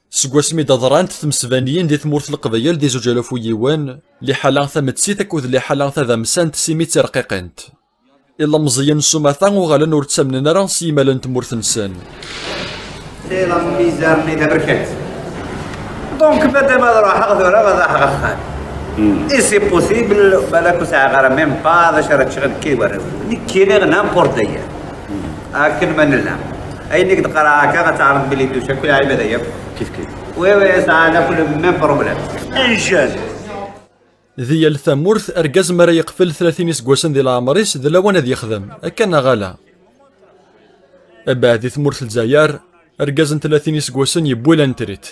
سكواسمي ضرانت ثمسفانيين دي ثمورث القبايل دي 2000 يوان اللي حالا ثمتسيت اكود اللي حالا ثا مسانت سيميت رقيقنت الا مزيان سوماثا وغالا نور تسمننا راه سيمالن تمورث نسان سي لا ميزان ني دبركات دونك بدا ما نروح غدوره غدا غخان اي سي بوسيبل بالك ساعه غير ميم با هذا شرا تشغل كيبر كيني نامبورت ديال اكن من لا اي نقد قرا هكا غتعرف بلي دوشا كل عيبه ديال كيف وي ساعه كل ميم بروبليم انجاز ذي الثمورث اركاز مرا يقفل 30 سكواسن ديال العمريس ذا لوان هذا يخدم اكن غالا بعد ثمورث الجزائر اركاز 30 سكواسن يبوي لانتريت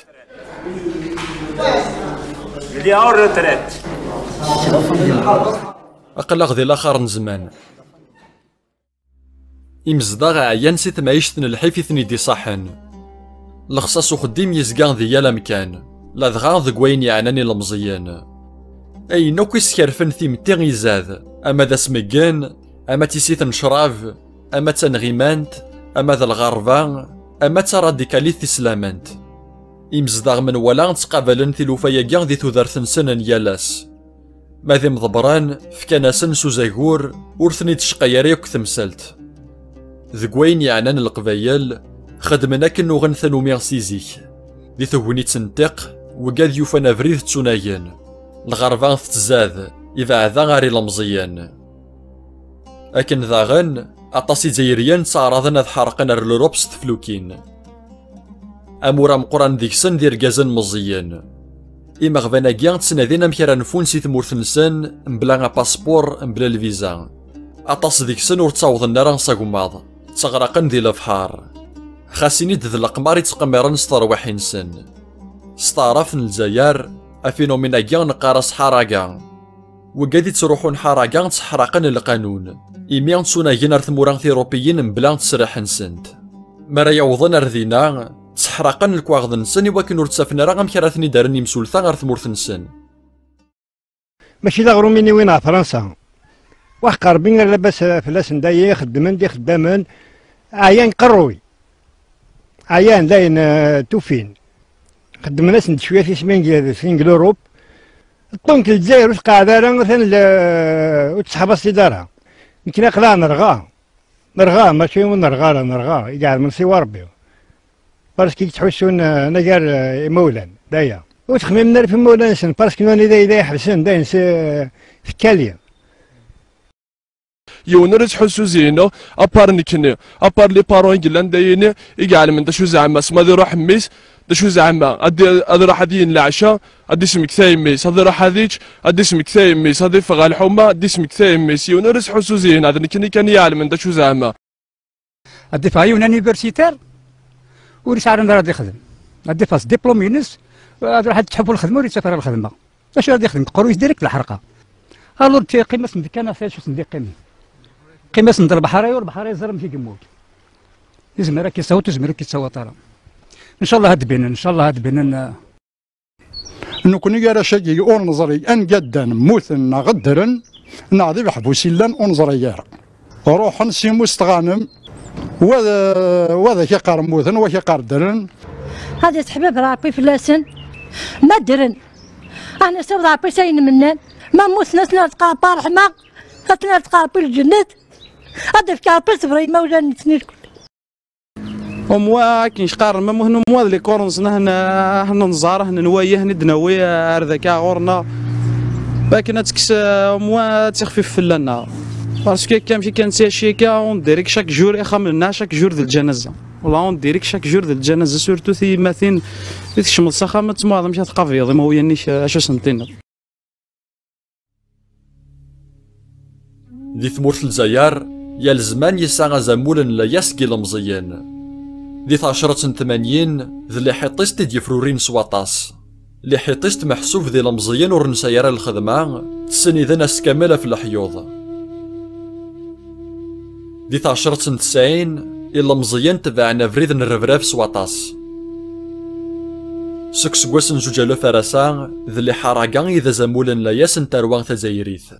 اللي هو الريتريت اقل غدي الاخر من زمان يمزداغ عيان سيت معيشتن الحيف ثني دي صحن لخصاص خديم يزقان ذي الامكان لا دغا ذكوين يعناني المزيان اي نوكي سكرفن ثيمتي غيزاد اما ذا سمكان اما تيسيت نشراف اما تنغيمانت اما ذا الغربان اما تراديكاليث اسلامانت يمزداغ من ولا تقابلن ثلوفايا كاع ذي تودرثن سنن يالاس ماذي مضبران فكاناسن سوزاغور ورثني تشقياريك ثمسلت ذكوين يعنان القبايل خدمنا كنو غنثنو ميغسيزيك ذي ثووني تنتق وقاد يوفانا فريد تسونايان الغربان تزاد إذا عذا غاري لمزيان أكن ذاغن أطاسي زيريان تعرضن أذ حرقن الروبس تفلوكين أمورا مقران ديكسن دير كازن مزيان إما غفانا كيان تسنادين أمكرا نفون سي تمورث نسان مبلا باسبور مبلا الفيزا أطاس ديكسن ور تصاوضن راه نصاكماض تغرقن ذي الافحار خاسيني ذ القمار يتقمرن ستروح نسن ستعرف الجزائر افينومينا كاع نقارص حراكا وقادي تروحون حراكا تحرقن القانون إيميان تسونايين ارثموران ثيروبيين بلا تسرح نسنت مرا يوضن ارذينا تحرقن الكواغض نسن وكن ور تسافنا راه مكراثني دارني مسولثا غير ثمورث نسن ماشي لا غروميني وين فرنسا واخ قربين لاباس فلاس دايا خدمن دي خدامن عيان قروي عيان داين توفين خدمنا سند شويه في سمين اوروب طونك الجزائر واش قاعده راه مثلا وتسحب الصداره يمكن اقلا نرغا ماشي نرغا كاع من سوا ربي باسكو تحوسون انا كاع مولان دايا وتخممنا في مولان سن باسكو انا دايا يحبسن داين في كاليا يونر تحسو زينو ابار نكني ابار لي بارون كلان دايني يقال من دشو زعما سما دي روح ميس دشو زعما ادي راح دين العشاء ادي سمك ثاي ميس هذا راح هذيك ادي سمك ثاي ميس هذا فغا الحومه ادي سمك ثاي ميس يونر تحسو زين هذا نكني كان يعلم من دشو زعما ادي فاي يونيفرسيتير وريس عارف راه يخدم ادي فاس دبلوم يونس راح تحبوا الخدمه وريسافر الخدمه اش راه يخدم قروي ديريكت الحرقه الور تي قيمه سندك انا فاش سندي قيمه سند البحراي والبحراي زرم في قمود يزمر كيصوت يزمر كيتصوت راه ان شاء الله هاد بينن ان شاء الله هاد بينن انو كوني قال شاكي اون نظري ان قدا موثن غدرن نعذب حبوسي لان انظري روح نسي مستغانم وهذا كيقار موثن وكيقار درن هذا تحباب ربي فلاسن ما درن انا سوف ربي ساين منان ما موثنا تلقى بارحمه تلقى ربي الجنات هذا في ربي صبري ما ولا نتني الكل وموا كاين شقار ما مهنو موا لي كورنزنا هنا نزار هنا نوايه هنا دناوي هذاك غورنا باكن تكس موا تخفيف فلنا باسكو كامشي كنسي شيكا اون ديريك شاك جور يخملنا شاك جور ديال الجنازه والله اون ديريك شاك جور ديال الجنازه سورتو في ماثين في تشمل سخامه معظم مشات قافيض ما هو ينيش اش سنتين دي ثمورث الجزائر يا الزمان يسعى زمولا لا يسقي المزيان دي 1080 ذي اللي حيطيست ديفرورين سواطاس اللي حيطيست محسوف ذي المزيان ورنسايرا الخدمة تسني ذا ناس كاملة في الحيوض دي 1090 إلا مزيان تبعنا فريد الرفراف سواطاس سكس قواسن جوجالو فرسا ذي اللي حراقان إذا زمولا لا ياسن تاروان تزايريث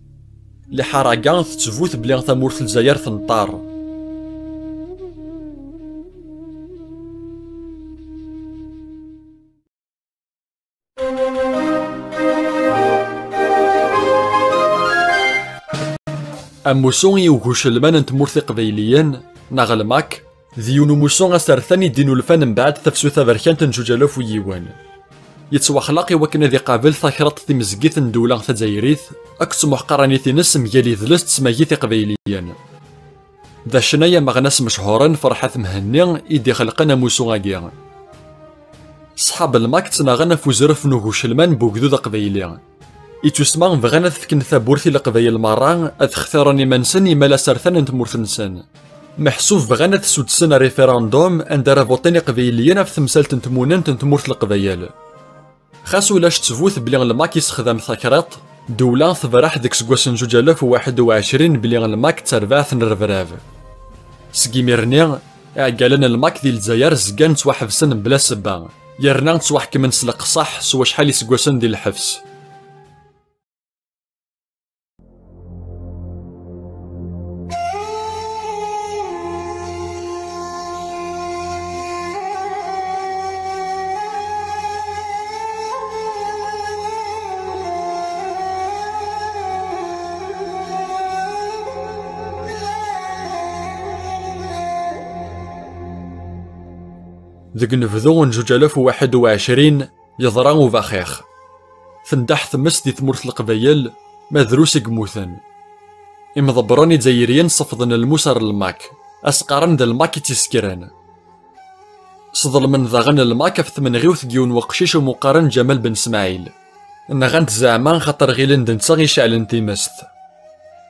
اللي حراقان تتفوت بليغ ثمورث الجزائر ثنطار أموسون يوغوش المان نتمورث قبيليين ناغ الماك ذيونو موسون أسرثاني دينو الفان من بعد تفسو ثابركان تنجوجالاف ويوان يتوخلاقي وكنا ذي قابل ثاكرات ثي مزقيت ندولان ثزايريث أكس محقراني ثي ميالي ذلست تسمايثي قبيليين ذا شنايا مغناس مشهورا فرحات مهني إيدي خلقنا موسون أجيان صحاب الماك تناغنا فوزرف نوغوش المان بوكدو قبيليين إتوسمان بغانا تفكن ثابورثي لقبايل مرة أتختارني منسن مالا سرثان نتمورث نسان محسوف بغانا تسودسن ريفيراندوم أندارا فوطيني قبيليين في تمثال تنتمونان تنتمورث القبايل خاصو لاش تفوت بلي الماك يستخدم ثاكرات دولة ثبراح ديك سكواسن 2021 بلي الماك تربعث نرفراف سكيميرني عقالنا الماك ديال الجزائر زكان تواحفسن بلا سبا يرنا تواحك من سلق صح سوا شحال يسكواسن ديال الحفس ذك نفذو 2021 يضرا وفاخيخ ثندح ثمس دي ثمورث القبايل مذروس قموثن إمضبراني جزائريين صفضن المسار الماك أسقارن دا الماك تسكران صدر من ذاغن الماك في ثمنغيوث جيون وقشيش ومقارن جمال بن اسماعيل نغانت زعمان خاطر غيلن دنتاغي شعلن تيمست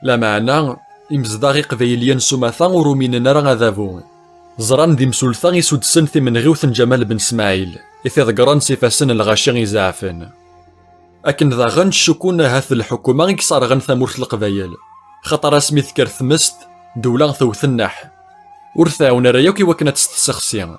لا معنى إمزداغي قبايليين سماثان ورومين نرى غذابو زران دي مسولثان يسودسن من غيوث جمال بن اسماعيل إثي ذكران سيفاسن الغاشين يزعفن أكن ذا غن شكون هاث الحكومة يكسر غن ثمورث القبايل خطر اسمي ذكر ثمست دولان ثوثنح ورثاونا رايوكي وكنا تستسخسي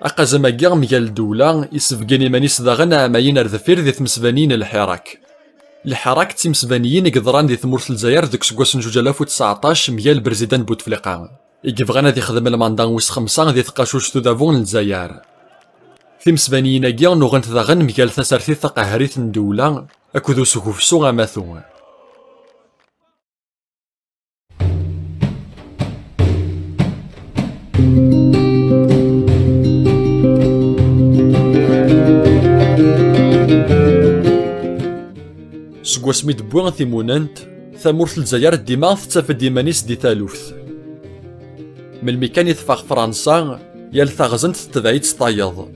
أقازم كاع ميال الدولة يسفقني مانيس داغن عامين رذفير ذي ثمسبانين الحراك تيمسبانيين يقدران ذي ثمورث الجزائر ذيك سكواسن 2019 ميال بريزيدان بوتفليقة يقبغانا ذي خدم الماندان ويس 5 ذي ثقاشوش تودافون الجزائر ثمسبانيين كاع نوغنت داغن ميال ثسارثي ثقاهريث الدولة أكودو سكوفسو غاماثو سكواسمي دبوان ثيمونانت ثمورث الجزائر ديما تتفى ديمانيس دي ثالوث ملي كان يتفاق فرنسا يال ثاغزنت تبعيد سطايض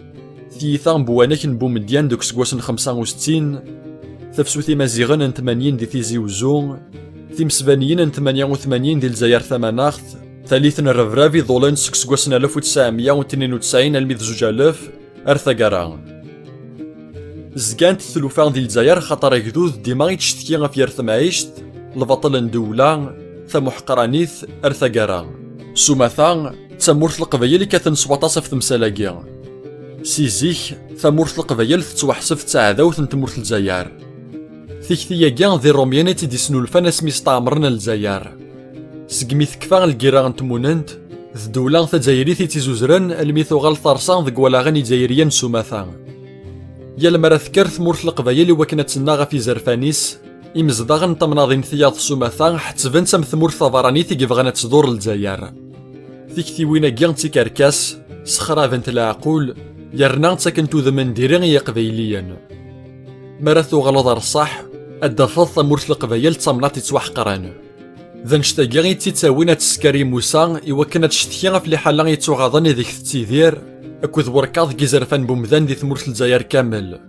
ثيثان بواناك نبو مديان دوك سكواسن 65 ثفسوثي مازيغن 80 دي تيزي وزون ثيمسبانيين 88 دي الجزائر ثماناخت ثالثا الرفرافي ظولين سكواسن 1992 الميت 2000 أرثاقران زكانت ثلوفان ديال الجزائر خاطر يكدوذ ديما يتشتكي غف يرث معيشت لبطل ندولة ثمحقرانيث أرثاقران سوماثان تمورث القبايل كاثن سواطاس في تمسالاكيا سيزيك ثمورث القبايل تتوحسف تعذاوث نتمورث الجزائر ثيكثيا كاع ذي الروميانات ديسنو الفن اسمي استعمرنا الجزائر سقميث كفا الكيرا نتموننت ذ دولة تجايري تيزوزرن الميثو غال ثارسان ذك ولا غني جايريان سوماثان يا مرا ذكر ثمورث القبايل وكنا تسناغا في زرفانيس إمزداغن تمناضين ثياض سوماثان حتبان سم ثمورث ثبراني ثيكي بغانا تدور الجزائر ثيكثي وينا كيان تيكاركاس سخرافنت العقول يرنا تسكنتو ذمن ديرين يا قبايليا مرثو غلط الصح الدفض ثمورث القبايل تمناطي تتوحقران ذا نشتاقي تيتاوينا تسكاري موسى إوكنا تشتكي في حالا يتوغاضن ذيك التيذير أكوذ وركاض كيزرفان بومذان دي ثمورث الجزائر كامل